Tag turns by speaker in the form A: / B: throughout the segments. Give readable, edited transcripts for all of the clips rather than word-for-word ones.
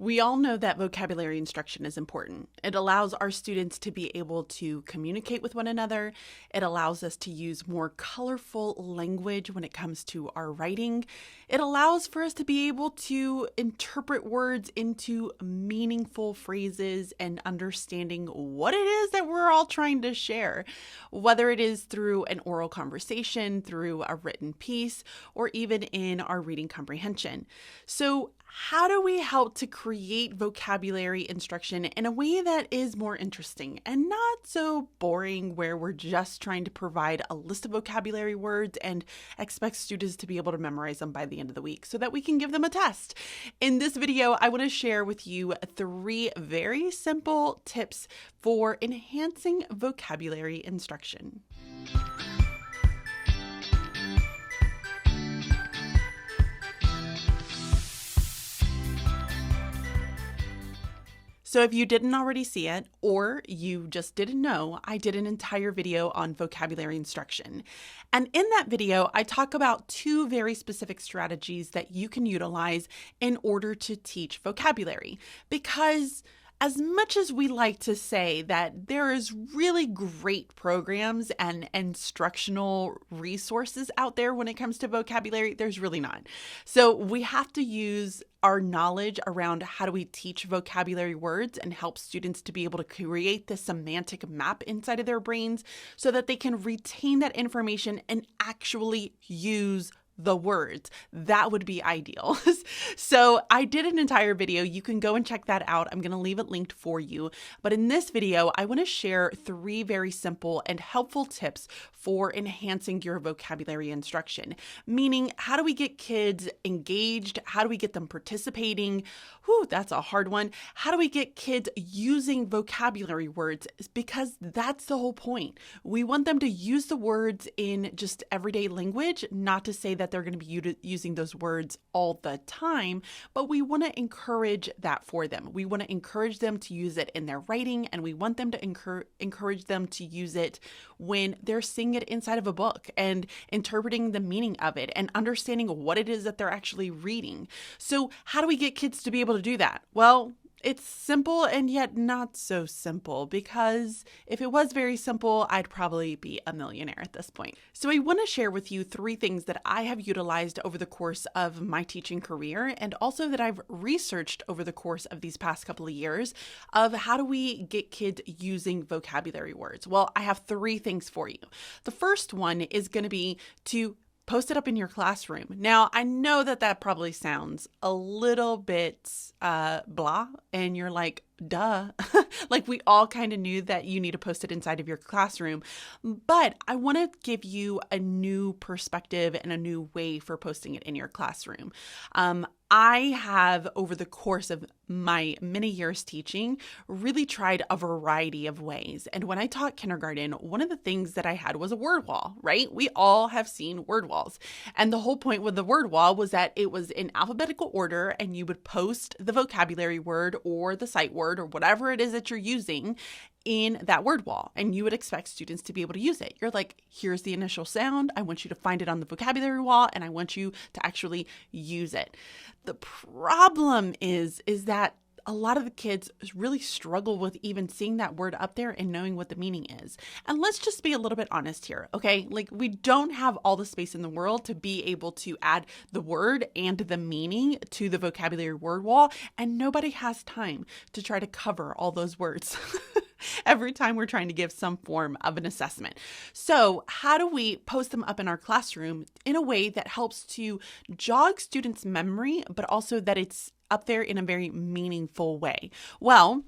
A: We all know that vocabulary instruction is important. It allows our students to be able to communicate with one another. It allows us to use more colorful language when it comes to our writing. It allows for us to be able to interpret words into meaningful phrases and understanding what it is that we're all trying to share, whether it is through an oral conversation, through a written piece, or even in our reading comprehension. So how do we help to create vocabulary instruction in a way that is more interesting and not so boring, where we're just trying to provide a list of vocabulary words and expect students to be able to memorize them by the end of the week so that we can give them a test? In this video, I want to share with you 3 very simple tips for enhancing vocabulary instruction. So if you didn't already see it, or you just didn't know, I did an entire video on vocabulary instruction. And in that video, I talk about 2 very specific strategies that you can utilize in order to teach vocabulary. Because as much as we like to say that there is really great programs and instructional resources out there when it comes to vocabulary, there's really not. So we have to use our knowledge around how do we teach vocabulary words and help students to be able to create this semantic map inside of their brains so that they can retain that information and actually use the words. That would be ideal. So I did an entire video. You can go and check that out. I'm going to leave it linked for you. But in this video, I want to share 3 very simple and helpful tips for enhancing your vocabulary instruction. Meaning, how do we get kids engaged? How do we get them participating? Whew, that's a hard one. How do we get kids using vocabulary words? Because that's the whole point. We want them to use the words in just everyday language, not to say that they're going to be using those words all the time, but we want to encourage that for them. We want to encourage them to use it in their writing, and we want them to encourage them to use it when they're seeing it inside of a book and interpreting the meaning of it and understanding what it is that they're actually reading. So how do we get kids to be able to do that? Well, it's simple and yet not so simple, because if it was very simple, I'd probably be a millionaire at this point. So I want to share with you 3 things that I have utilized over the course of my teaching career, and also that I've researched over the course of these past couple of years of how do we get kids using vocabulary words. Well, I have 3 things for you. The first one is going to be to post it up in your classroom. Now, I know that that probably sounds a little bit blah, and you're like, duh. Like, we all kind of knew that you need to post it inside of your classroom. But I want to give you a new perspective and a new way for posting it in your classroom. I have, over the course of my many years teaching, really tried a variety of ways. And when I taught kindergarten, one of the things that I had was a word wall, right? We all have seen word walls. And the whole point with the word wall was that it was in alphabetical order, and you would post the vocabulary word or the sight word or whatever it is that you're using in that word wall, and you would expect students to be able to use it. You're like, here's the initial sound. I want you to find it on the vocabulary wall, and I want you to actually use it. The problem is that a lot of the kids really struggle with even seeing that word up there and knowing what the meaning is. And let's just be a little bit honest here, okay? Like, we don't have all the space in the world to be able to add the word and the meaning to the vocabulary word wall, and nobody has time to try to cover all those words every time we're trying to give some form of an assessment. So how do we post them up in our classroom in a way that helps to jog students' memory, but also that it's up there in a very meaningful way? Well,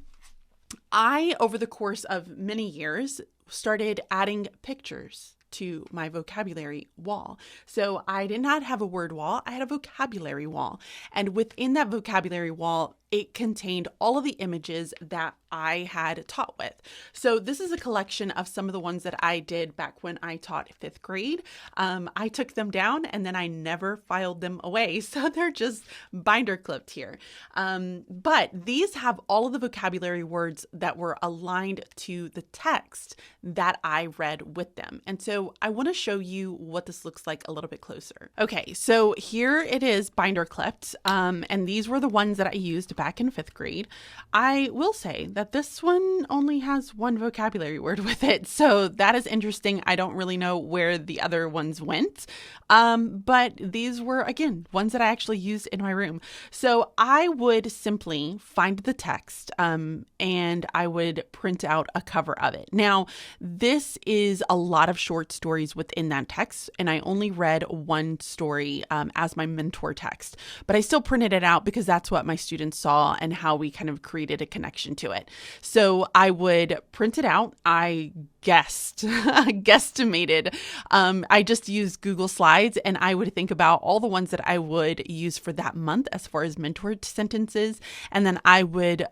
A: I, over the course of many years, started adding pictures to my vocabulary wall. So I did not have a word wall, I had a vocabulary wall. And within that vocabulary wall, it contained all of the images that I had taught with. So this is a collection of some of the ones that I did back when I taught 5th grade. I took them down and then I never filed them away. So they're just binder clipped here. But these have all of the vocabulary words that were aligned to the text that I read with them. And so I want to show you what this looks like a little bit closer. Okay, so here it is binder clipped. And these were the ones that I used back back in 5th grade. I will say that this one only has one vocabulary word with it. So that is interesting. I don't really know where the other ones went. But these were, again, ones that I actually used in my room. So I would simply find the text, and I would print out a cover of it. Now, this is a lot of short stories within that text, and I only read one story as my mentor text, but I still printed it out because that's what my students saw and how we kind of created a connection to it. So I would print it out. I guesstimated. I just used Google Slides, and I would think about all the ones that I would use for that month as far as mentored sentences, and then I would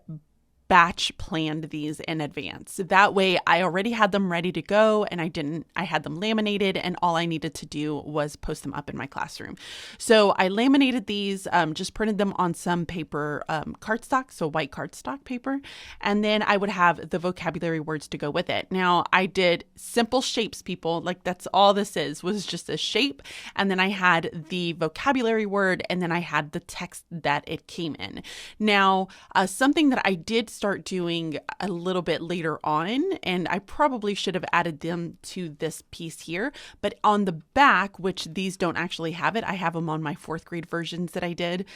A: batch planned these in advance. That way I already had them ready to go, and I had them laminated, and all I needed to do was post them up in my classroom. So I laminated these, just printed them on some paper, cardstock, so white cardstock paper, and then I would have the vocabulary words to go with it. Now I did simple shapes, people, like that's all this was just a shape, and then I had the vocabulary word, and then I had the text that it came in. Now, something that I did start doing a little bit later on, and I probably should have added them to this piece here, but on the back, which these don't actually have it, I have them on my 4th grade versions that I did,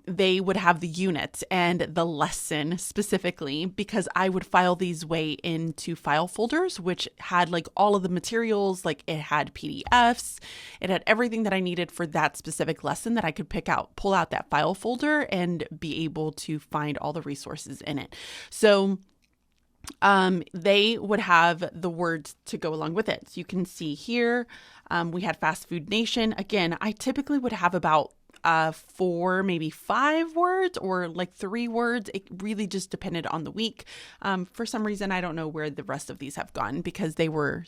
A: they would have the unit and the lesson specifically, because I would file these way into file folders, which had like all of the materials, like it had PDFs, it had everything that I needed for that specific lesson that I could pull out that file folder and be able to find all the resources in it. So they would have the words to go along with it. So you can see here, we had Fast Food Nation. Again, I typically would have about 4, maybe 5 words, or like 3 words. It really just depended on the week. For some reason, I don't know where the rest of these have gone because they were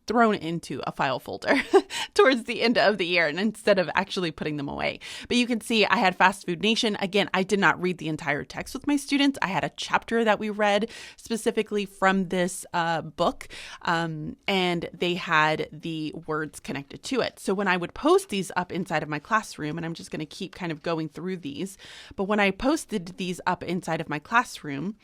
A: thrown into a file folder towards the end of the year, and instead of actually putting them away. But you can see I had Fast Food Nation. Again, I did not read the entire text with my students. I had a chapter that we read specifically from this book, and they had the words connected to it. So when I would post these up inside of my classroom, and I'm just going to keep kind of going through these, but when I posted these up inside of my classroom,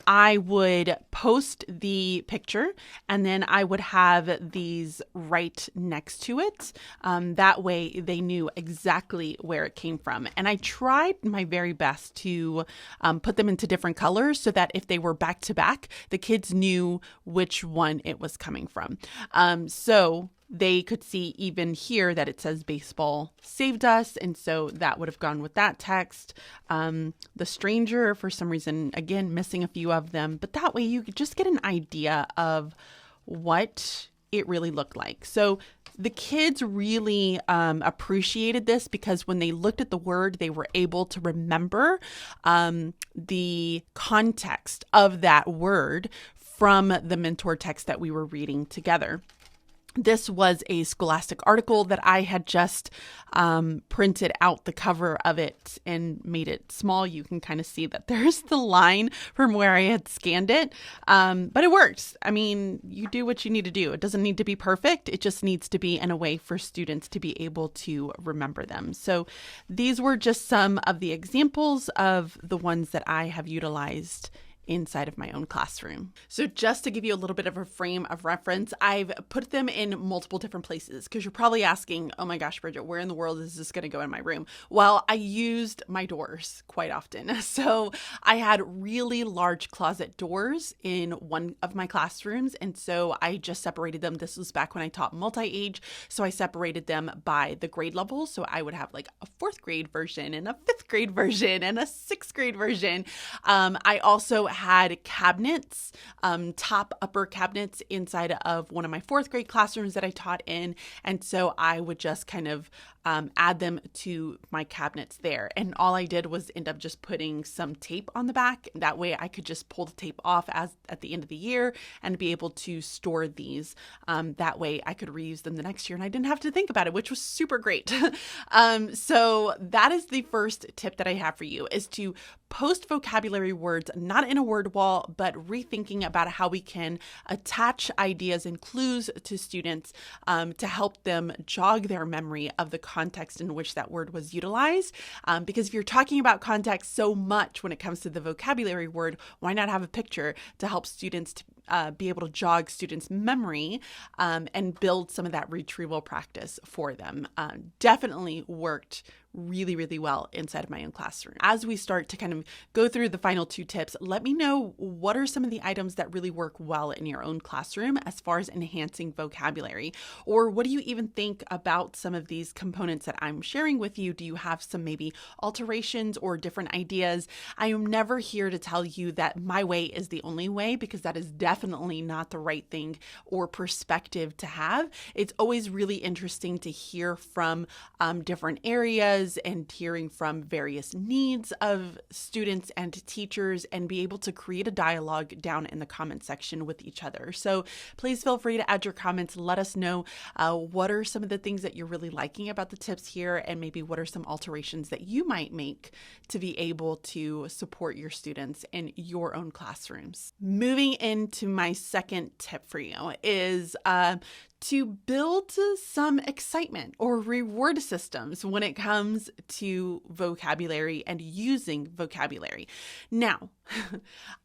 A: I would post the picture, and then I would have these right next to it. That way they knew exactly where it came from. And I tried my very best to put them into different colors so that if they were back to back, the kids knew which one it was coming from. So they could see even here that it says baseball saved us. And so that would have gone with that text. The stranger, for some reason, again, missing a few of them. But that way you could just get an idea of what it really looked like. So the kids really appreciated this because when they looked at the word, they were able to remember the context of that word from the mentor text that we were reading together. This was a Scholastic article that I had just printed out the cover of it and made it small. You can kind of see that there's the line from where I had scanned it, but it works. I mean, you do what you need to do. It doesn't need to be perfect. It just needs to be in a way for students to be able to remember them. So these were just some of the examples of the ones that I have utilized inside of my own classroom. So just to give you a little bit of a frame of reference, I've put them in multiple different places because you're probably asking, oh my gosh, Bridget, where in the world is this going to go in my room? Well, I used my doors quite often. So I had really large closet doors in one of my classrooms. And so I just separated them. This was back when I taught multi-age. So I separated them by the grade level. So I would have like a 4th grade version and a 5th grade version and a 6th grade version. I also had cabinets, upper cabinets inside of one of my 4th grade classrooms that I taught in. And so I would just kind of add them to my cabinets there. And all I did was end up just putting some tape on the back. That way I could just pull the tape off at the end of the year and be able to store these. That way I could reuse them the next year and I didn't have to think about it, which was super great. So that is the first tip that I have for you, is to post vocabulary words, not in a word wall, but rethinking about how we can attach ideas and clues to students to help them jog their memory of the context in which that word was utilized. Because if you're talking about context so much when it comes to the vocabulary word, why not have a picture to help students to be able to jog students' memory and build some of that retrieval practice for them. Definitely worked really, really well inside of my own classroom. As we start to kind of go through the final 2 tips, let me know what are some of the items that really work well in your own classroom as far as enhancing vocabulary, or what do you even think about some of these components that I'm sharing with you? Do you have some maybe alterations or different ideas? I am never here to tell you that my way is the only way, because that is definitely not the right thing or perspective to have. It's always really interesting to hear from different areas and hearing from various needs of students and teachers, and be able to create a dialogue down in the comment section with each other. So please feel free to add your comments. Let us know what are some of the things that you're really liking about the tips here, and maybe what are some alterations that you might make to be able to support your students in your own classrooms. Moving into my second tip for you is to build some excitement or reward systems when it comes to vocabulary and using vocabulary. Now,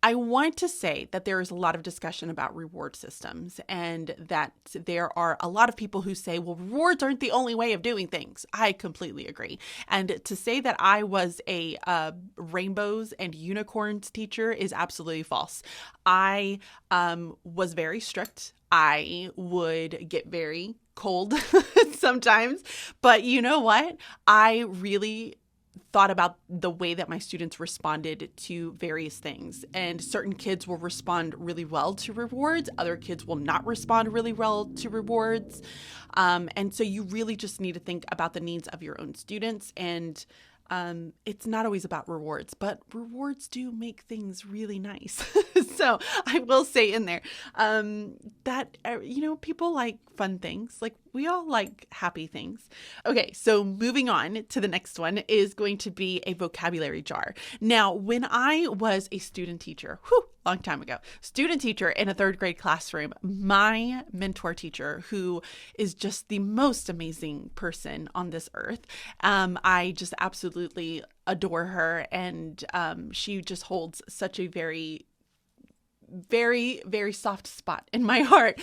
A: I want to say that there is a lot of discussion about reward systems, and that there are a lot of people who say, well, rewards aren't the only way of doing things. I completely agree. And to say that I was a rainbows and unicorns teacher is absolutely false. I was very strict. I would get very cold sometimes, but you know what? I really thought about the way that my students responded to various things. And certain kids will respond really well to rewards. Other kids will not respond really well to rewards. And so you really just need to think about the needs of your own students. And it's not always about rewards, but rewards do make things really nice. So I will say in there that, people like fun things. Like, we all like happy things. Okay, so moving on to the next one is going to be a vocabulary jar. Now, when I was a student teacher, long time ago, student teacher in a 3rd grade classroom, my mentor teacher, who is just the most amazing person on this earth, I just absolutely adore her, and she just holds such a very, very soft spot in my heart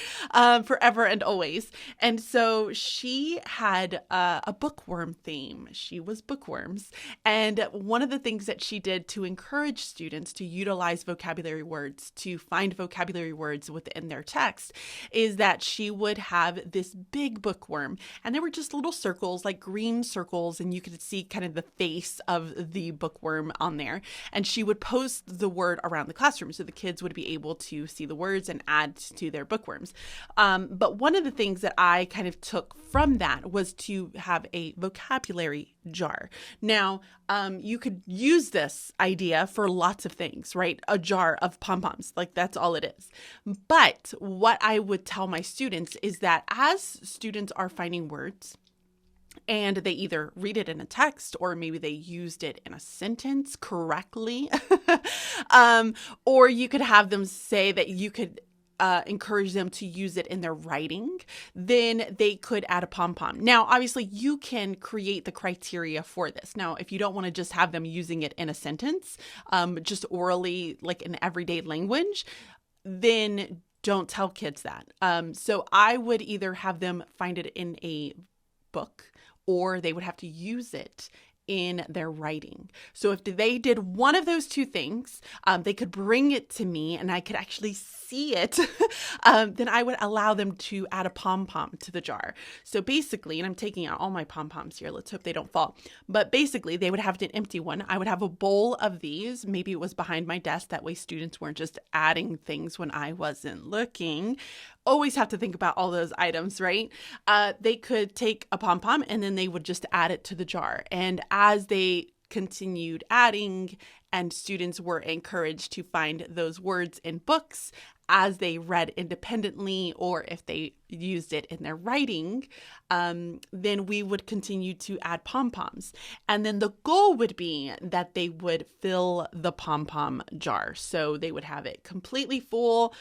A: forever and always. And so she had a bookworm theme. She was bookworms. And one of the things that she did to encourage students to utilize vocabulary words, to find vocabulary words within their text, is that she would have this big bookworm. And there were just little circles, like green circles, and you could see kind of the face of the bookworm on there. And she would post the word around the classroom so the kids would be able to see the words and add to their bookworms. But one of the things that I kind of took from that was to have a vocabulary jar. Now, you could use this idea for lots of things, right? A jar of pom-poms, like that's all it is. But what I would tell my students is that as students are finding words, and they either read it in a text, or maybe they used it in a sentence correctly. Or you could have them say that you could encourage them to use it in their writing, then they could add a pom-pom. Now, obviously, you can create the criteria for this. Now, if you don't want to just have them using it in a sentence, just orally, like in everyday language, then don't tell kids that. So I would either have them find it in a book, or they would have to use it in their writing. So if they did one of those 2 things, they could bring it to me and I could actually see it, then I would allow them to add a pom-pom to the jar. So basically, and I'm taking out all my pom-poms here, let's hope they don't fall, but basically they would have an empty one. I would have a bowl of these. Maybe it was behind my desk. That way students weren't just adding things when I wasn't looking. Always have to think about all those items, right? They could take a pom-pom and then they would just add it to the jar. And as they continued adding and students were encouraged to find those words in books as they read independently, or if they used it in their writing, then we would continue to add pom-poms. And then the goal would be that they would fill the pom-pom jar. So they would have it completely full.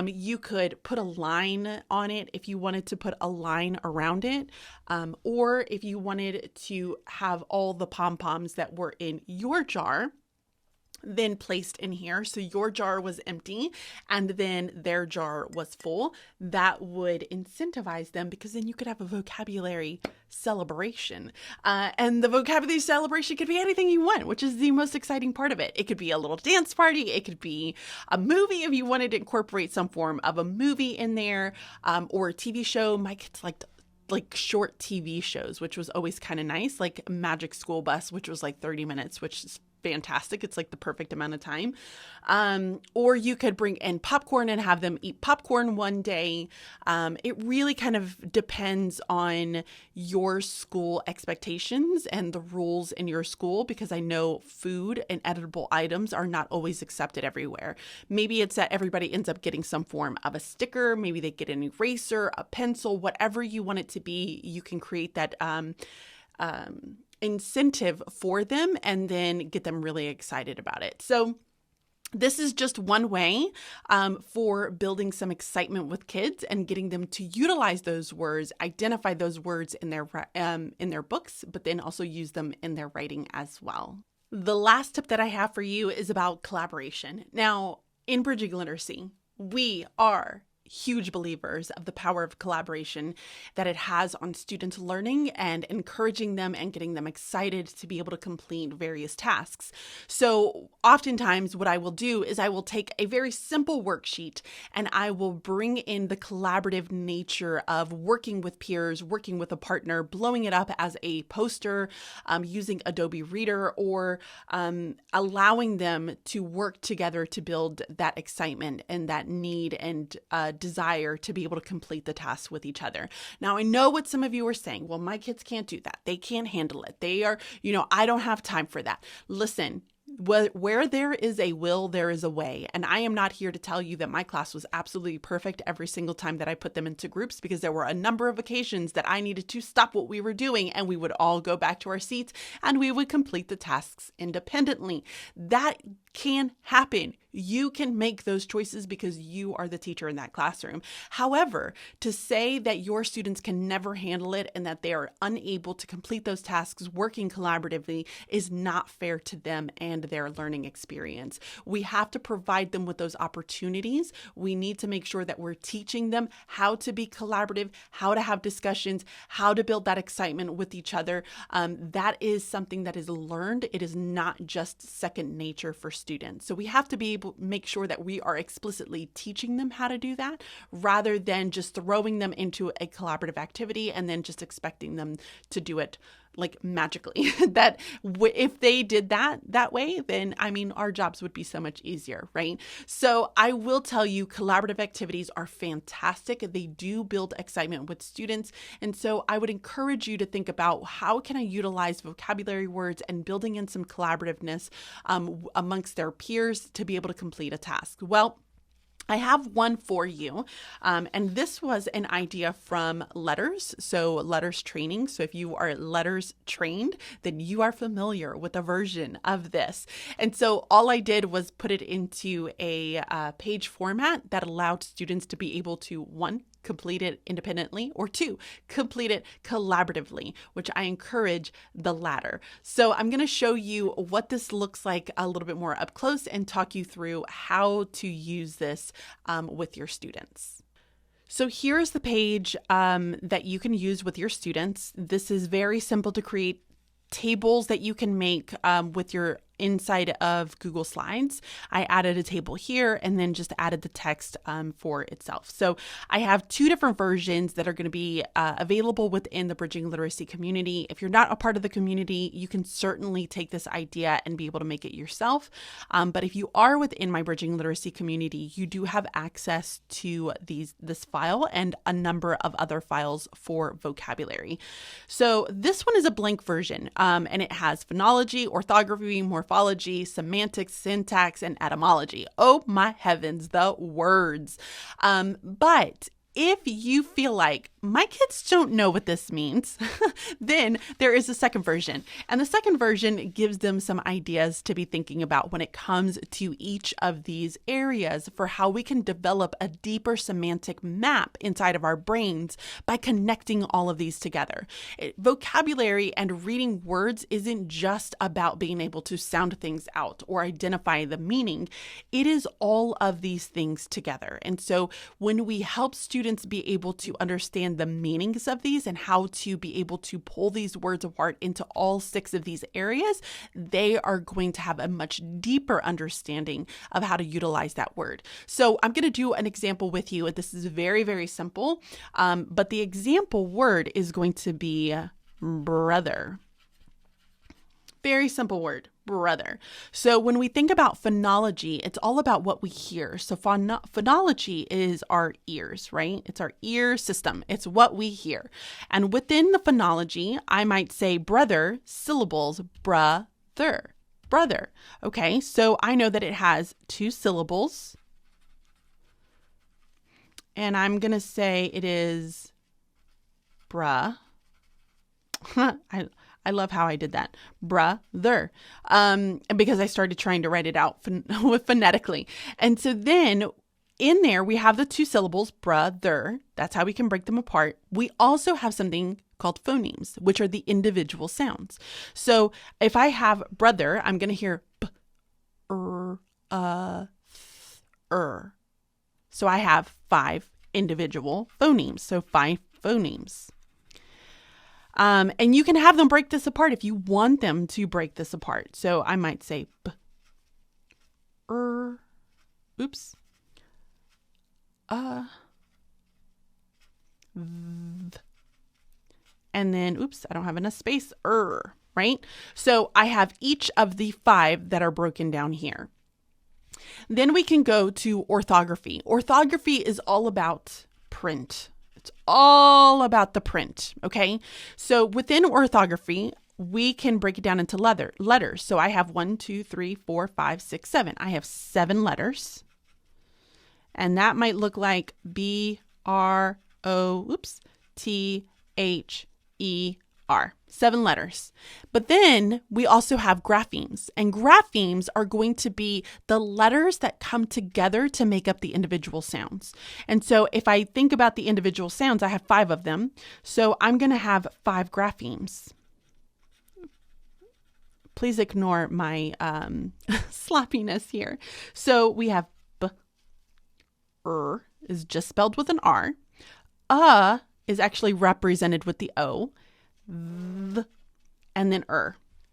A: You could put a line on it if you wanted to put a line around it, or if you wanted to have all the pom-poms that were in your jar then placed in here. So your jar was empty and then their jar was full. That would incentivize them, because then you could have a vocabulary celebration. And the vocabulary celebration could be anything you want, which is the most exciting part of it. It could be a little dance party. It could be a movie if you wanted to incorporate some form of a movie in there, or a TV show. My kids liked like short TV shows, which was always kind of nice, like Magic School Bus, which was like 30 minutes, which is fantastic. It's like the perfect amount of time. Or you could bring in popcorn and have them eat popcorn one day. It really kind of depends on your school expectations and the rules in your school, because I know food and edible items are not always accepted everywhere. Maybe it's that everybody ends up getting some form of a sticker. Maybe they get an eraser, a pencil, whatever you want it to be. You can create that incentive for them and then get them really excited about it. So this is just one way for building some excitement with kids and getting them to utilize those words, identify those words in their books, but then also use them in their writing as well. The last tip that I have for you is about collaboration. Now, in Bridging Literacy, we are huge believers of the power of collaboration that it has on students learning and encouraging them and getting them excited to be able to complete various tasks. So oftentimes what I will do is I will take a very simple worksheet and I will bring in the collaborative nature of working with peers, working with a partner, blowing it up as a poster, using Adobe Reader, or allowing them to work together to build that excitement and that need and desire to be able to complete the task with each other. Now, I know what some of you are saying. Well, my kids can't do that. They can't handle it. They are, I don't have time for that. Listen, where there is a will, there is a way. And I am not here to tell you that my class was absolutely perfect every single time that I put them into groups, because there were a number of occasions that I needed to stop what we were doing and we would all go back to our seats and we would complete the tasks independently. That can happen. You can make those choices because you are the teacher in that classroom. However, to say that your students can never handle it and that they are unable to complete those tasks working collaboratively is not fair to them and their learning experience. We have to provide them with those opportunities. We need to make sure that we're teaching them how to be collaborative, how to have discussions, how to build that excitement with each other. That is something that is learned. It is not just second nature for students. So we have to be able to make sure that we are explicitly teaching them how to do that, rather than just throwing them into a collaborative activity and then just expecting them to do it like magically. That if they did that way, then our jobs would be so much easier, right? So I will tell you, collaborative activities are fantastic. They do build excitement with students. And so I would encourage you to think about, how can I utilize vocabulary words and building in some collaborativeness amongst their peers to be able to complete a task? Well, I have one for you, and this was an idea from Letters, so Letters training. So if you are Letters trained, then you are familiar with a version of this. And so all I did was put it into a page format that allowed students to be able to, one, complete it independently, or two, complete it collaboratively, which I encourage the latter. So I'm going to show you what this looks like a little bit more up close and talk you through how to use this with your students. So here's the page that you can use with your students. This is very simple to create tables that you can make with your inside of Google Slides. I added a table here and then just added the text for itself. So I have two different versions that are going to be available within the Bridging Literacy community. If you're not a part of the community, you can certainly take this idea and be able to make it yourself. But if you are within my Bridging Literacy community, you do have access to this file and a number of other files for vocabulary. So this one is a blank version, and it has phonology, orthography, morphology, morphology, semantics, syntax, and etymology. Oh my heavens, the words. But if you feel like my kids don't know what this means, then there is a second version. And the second version gives them some ideas to be thinking about when it comes to each of these areas for how we can develop a deeper semantic map inside of our brains by connecting all of these together. Vocabulary and reading words isn't just about being able to sound things out or identify the meaning. It is all of these things together. And so when we help students be able to understand the meanings of these and how to be able to pull these words apart into all 6 of these areas, they are going to have a much deeper understanding of how to utilize that word. So I'm going to do an example with you. This is very, very simple, but the example word is going to be brother. Very simple word, brother. So when we think about phonology, it's all about what we hear. So phonology is our ears, right? It's our ear system. It's what we hear. And within the phonology, I might say brother, syllables, brother, brother. Okay, so I know that it has 2 syllables. And I'm going to say it is I love how I did that. Brother. Because I started trying to write it out phonetically. And so then in there, we have the 2 syllables, brother. That's how we can break them apart. We also have something called phonemes, which are the individual sounds. So if I have brother, I'm going to hear b, So I have 5 individual phonemes. So 5 phonemes. And you can have them break this apart if you want them to break this apart. So I might say b, oops, v, and then, oops, I don't have enough space, right? So I have each of the 5 that are broken down here. Then we can go to orthography. Orthography is all about print. It's all about the print, okay? So within orthography, we can break it down into letters. So I have 1, 2, 3, 4, 5, 6, 7. I have 7 letters. And that might look like T-H-E-R. 7 letters. But then we also have graphemes, and graphemes are going to be the letters that come together to make up the individual sounds. And so if I think about the individual sounds, I have 5 of them. So I'm going to have 5 graphemes. Please ignore my sloppiness here. So we have b, is just spelled with an R. Is actually represented with the O. V, and then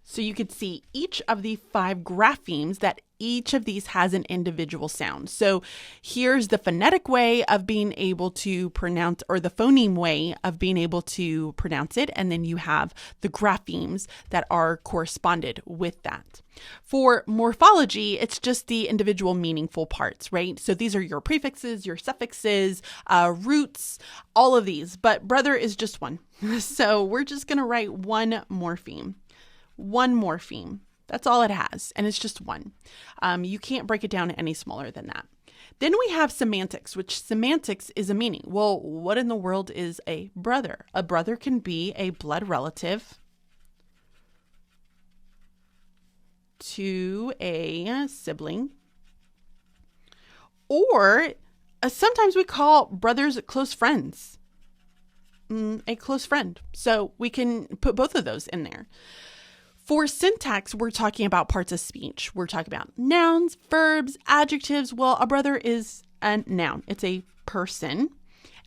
A: So you could see each of the 5 graphemes that each of these has an individual sound. So here's the phonetic way of being able to pronounce, or the phoneme way of being able to pronounce it. And then you have the graphemes that are corresponded with that. For morphology, it's just the individual meaningful parts, right? So these are your prefixes, your suffixes, roots, all of these. But brother is just one. So we're just going to write one morpheme. One morpheme. That's all it has. And it's just one. You can't break it down any smaller than that. Then we have semantics, which semantics is a meaning. Well, what in the world is a brother? A brother can be a blood relative to a sibling. Or sometimes we call brothers close friends. A close friend. So we can put both of those in there. For syntax, we're talking about parts of speech. We're talking about nouns, verbs, adjectives. Well, a brother is a noun. It's a person.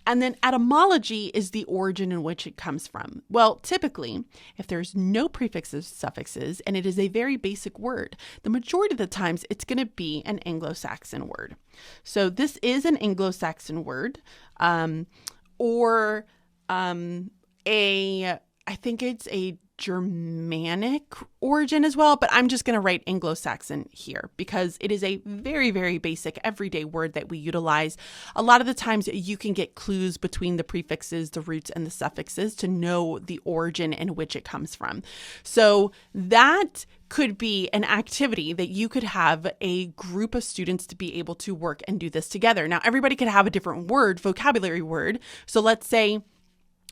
A: And then etymology is the origin in which it comes from. Well, typically, if there's no prefixes, suffixes, and it is a very basic word, the majority of the times it's going to be an Anglo-Saxon word. So this is an Anglo-Saxon word, I think it's a Germanic origin as well, but I'm just going to write Anglo-Saxon here because it is a very, very basic everyday word that we utilize. A lot of the times you can get clues between the prefixes, the roots, and the suffixes to know the origin in which it comes from. So that could be an activity that you could have a group of students to be able to work and do this together. Now, everybody could have a different word, vocabulary word. So let's say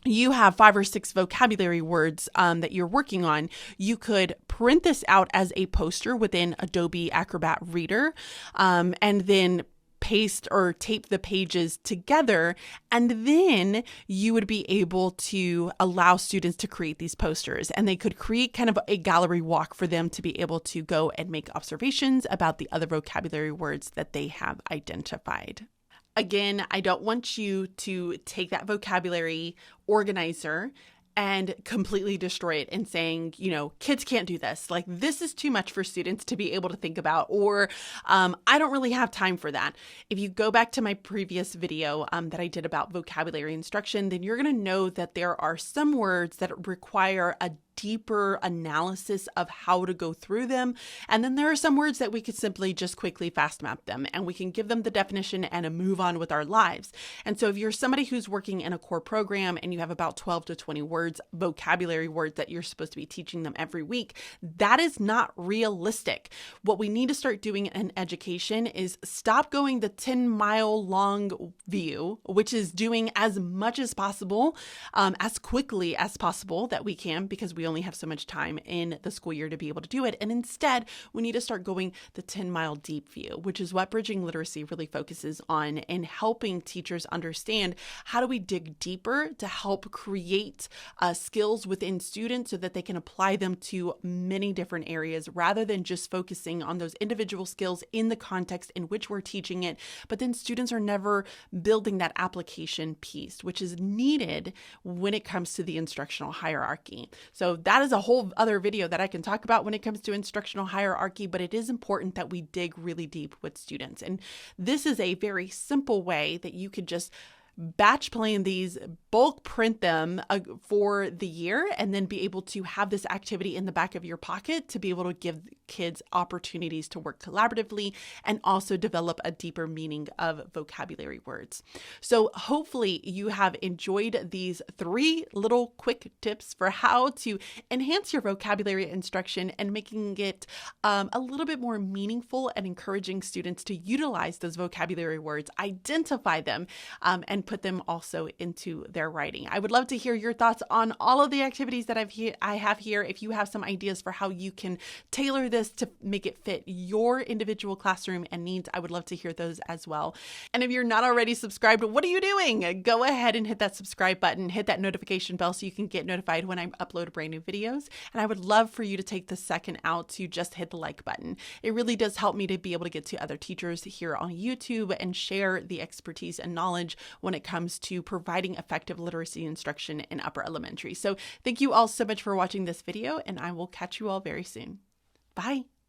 A: you have 5 or 6 vocabulary words that you're working on. You could print this out as a poster within Adobe Acrobat Reader, and then paste or tape the pages together, and then you would be able to allow students to create these posters, and they could create kind of a gallery walk for them to be able to go and make observations about the other vocabulary words that they have identified. Again, I don't want you to take that vocabulary organizer and completely destroy it and saying, kids can't do this. Like, this is too much for students to be able to think about, or I don't really have time for that. If you go back to my previous video that I did about vocabulary instruction, then you're going to know that there are some words that require a deeper analysis of how to go through them. And then there are some words that we could simply just quickly fast map them, and we can give them the definition and move on with our lives. And so if you're somebody who's working in a core program and you have about 12 to 20 words, vocabulary words that you're supposed to be teaching them every week, that is not realistic. What we need to start doing in education is stop going the 10-mile long view, which is doing as much as possible, as quickly as possible that we can, because we only have so much time in the school year to be able to do it. And instead, we need to start going the 10-mile deep view, which is what Bridging Literacy really focuses on, in helping teachers understand how do we dig deeper to help create skills within students so that they can apply them to many different areas, rather than just focusing on those individual skills in the context in which we're teaching it. But then students are never building that application piece, which is needed when it comes to the instructional hierarchy. So that is a whole other video that I can talk about when it comes to instructional hierarchy, but it is important that we dig really deep with students. And this is a very simple way that you could just batch plan these, bulk print them for the year, and then be able to have this activity in the back of your pocket to be able to give kids opportunities to work collaboratively and also develop a deeper meaning of vocabulary words. So hopefully you have enjoyed these 3 little quick tips for how to enhance your vocabulary instruction and making it a little bit more meaningful, and encouraging students to utilize those vocabulary words, identify them, and put them also into their writing. I would love to hear your thoughts on all of the activities that I have here. If you have some ideas for how you can tailor this to make it fit your individual classroom and needs, I would love to hear those as well. And if you're not already subscribed, what are you doing? Go ahead and hit that subscribe button, hit that notification bell so you can get notified when I upload brand new videos. And I would love for you to take the second out to just hit the like button. It really does help me to be able to get to other teachers here on YouTube and share the expertise and knowledge when it comes to providing effective literacy instruction in upper elementary. So thank you all so much for watching this video, and I will catch you all very soon. Bye.